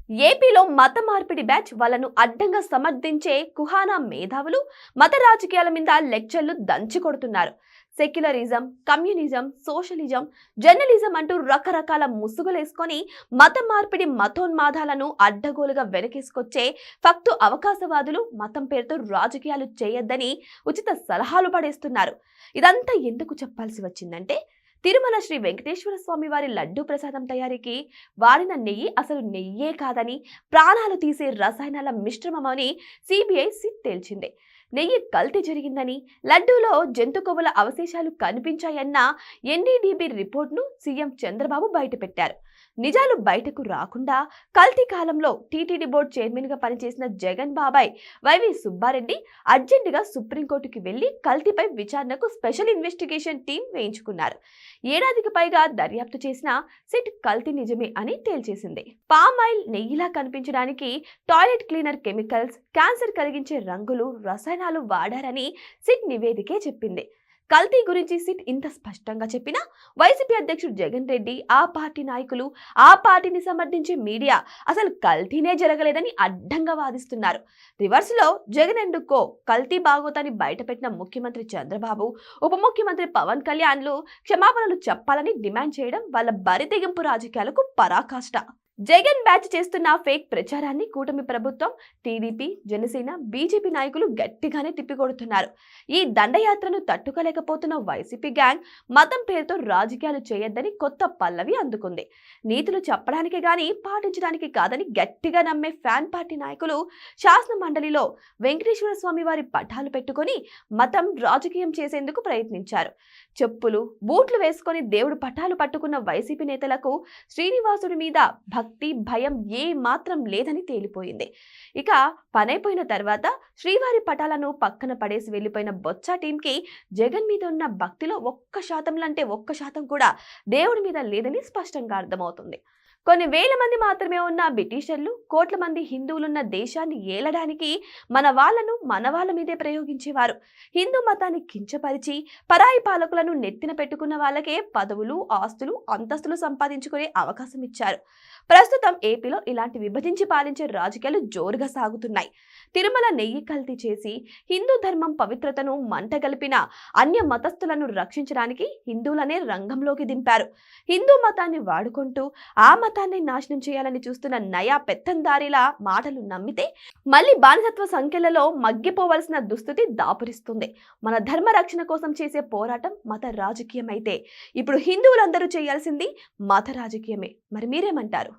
ఏపీలో మత మార్పిడి బ్యాచ్ వాళ్ళను అడ్డంగా సమర్థించే కుహానా మేధావులు మత రాజకీయాల మీద లెక్చర్లు దంచి కొడుతున్నారు. సెక్యులరిజం, కమ్యూనిజం, సోషలిజం, జర్నలిజం అంటూ రకరకాల ముసుగులేసుకొని మత మార్పిడి మతోన్మాదాలను అడ్డగోలుగా వెనకేసుకొచ్చే ఫక్తు అవకాశవాదులు మతం పేరుతో రాజకీయాలు చేయొద్దని ఉచిత సలహాలు పడేస్తున్నారు. ఇదంతా ఎందుకు చెప్పాల్సి వచ్చిందంటే, తిరుమల శ్రీ వెంకటేశ్వర స్వామి వారి లడ్డూ ప్రసాదం తయారీకి వాడిన నెయ్యి అసలు నెయ్యే కాదని, ప్రాణాలు తీసే రసాయనాల మిశ్రమమని సిబిఐ సిట్ తేల్చింది. నెయ్యి కల్తీ జరిగిందని, లడ్డూలో జంతు కొవ్వుల అవశేషాలు కనిపించాయన్న ఎన్డీడీబీ రిపోర్ట్ను సీఎం చంద్రబాబు బయటపెట్టారు. నిజాలు బయటకు రాకుండా కల్తీ కాలంలో టీటీడీ బోర్డు చైర్మన్గా పనిచేసిన జగన్ బాబాయ్ వైవి సుబ్బారెడ్డి అర్జెంటుగా సుప్రీంకోర్టుకి వెళ్లి కల్తీపై విచారణకు స్పెషల్ ఇన్వెస్టిగేషన్ టీం వేయించుకున్నారు. ఏడాదికి పైగా దర్యాప్తు చేసిన సిట్ కల్తీ నిజమే అని తేల్చేసింది. పామ్ ఆయిల్ నెయ్యిలా కనిపించడానికి టాయిలెట్ క్లీనర్ కెమికల్స్, క్యాన్సర్ కలిగించే రంగులు, రసాయనాలు వాడారని సిట్ నివేదికే చెప్పింది. కల్తీ గురించి సిట్ ఇంత స్పష్టంగా చెప్పినా వైసీపీ అధ్యక్షుడు జగన్ రెడ్డి, ఆ పార్టీ నాయకులు, ఆ పార్టీని సమర్థించే మీడియా అసలు కల్తీనే జరగలేదని అడ్డంగా వాదిస్తున్నారు. రివర్స్ లో జగన్ ఎందుకో కల్తీ బాగోతాన్ని బయటపెట్టిన ముఖ్యమంత్రి చంద్రబాబు, ఉప ముఖ్యమంత్రి పవన్ కళ్యాణ్లు క్షమాపణలు చెప్పాలని డిమాండ్ చేయడం వాళ్ళ బరితెగింపు రాజకీయాలకు పరాకాష్ట. జగన్ బ్యాచ్ చేస్తున్న ఫేక్ ప్రచారాన్ని కూటమి ప్రభుత్వం, టీడీపీ, జనసేన, బీజేపీ నాయకులు గట్టిగానే తిప్పికొడుతున్నారు. ఈ దండయాత్రను తట్టుకోలేకపోతున్న వైసీపీ గ్యాంగ్ మతం పేరుతో రాజకీయాలు చేయొద్దని కొత్త పల్లవి అందుకుంది. నీతులు చెప్పడానికి గాని పాటించడానికి కాదని గట్టిగా నమ్మే ఫ్యాన్ పార్టీ నాయకులు శాసన మండలిలో వెంకటేశ్వర స్వామి వారి పటాలు పెట్టుకుని మతం రాజకీయం చేసేందుకు ప్రయత్నించారు. చెప్పులు, బూట్లు వేసుకొని దేవుడు పటాలు పట్టుకున్న వైసీపీ నేతలకు శ్రీనివాసుడి మీద భక్తి, భయం ఏ మాత్రం లేదని తేలిపోయింది. ఇక పనైపోయిన తర్వాత శ్రీవారి పటాలను పక్కన పడేసి వెళ్లిపోయిన బొత్స టీంకి జగన్ మీద ఉన్న భక్తిలో 1% కూడా దేవుడి మీద లేదని స్పష్టంగా అర్థమవుతుంది. కొన్ని వేల మంది మాత్రమే ఉన్న బ్రిటిషర్లు, కోట్ల మంది హిందువులున్న దేశాన్ని ఏలడానికి మన వాళ్ళ మీదే ప్రయోగించేవారు. హిందూ మతాన్ని కించపరిచి పరాయి పాలకులను నెత్తిన పెట్టుకున్న వాళ్ళకే పదవులు, ఆస్తులు, అంతస్తులు సంపాదించుకునే అవకాశం ఇచ్చారు. ప్రస్తుతం ఏపీలో ఇలాంటి విభజించి పాలించే రాజకీయాలు జోరుగా సాగుతున్నాయి. తిరుమల నెయ్యి కల్తీ చేసి హిందూ ధర్మం పవిత్రతను మంటగలిపిన అన్య మతస్థులను రక్షించడానికి హిందువులనే రంగంలోకి దింపారు. హిందూ మతాన్ని వాడుకుంటూ ఆ మతాన్ని నాశనం చేయాలని చూస్తున్న నయా పెత్తందారిలా మాటలు నమ్మితే మళ్ళీ బానిసత్వ సంఖ్యలలో మగ్గిపోవలసిన దుస్థితి దాపురిస్తుంది. మన ధర్మ రక్షణ కోసం చేసే పోరాటం మత రాజకీయం అయితే ఇప్పుడు హిందువులందరూ చేయాల్సింది మత రాజకీయమే. మరి మీరేమంటారు?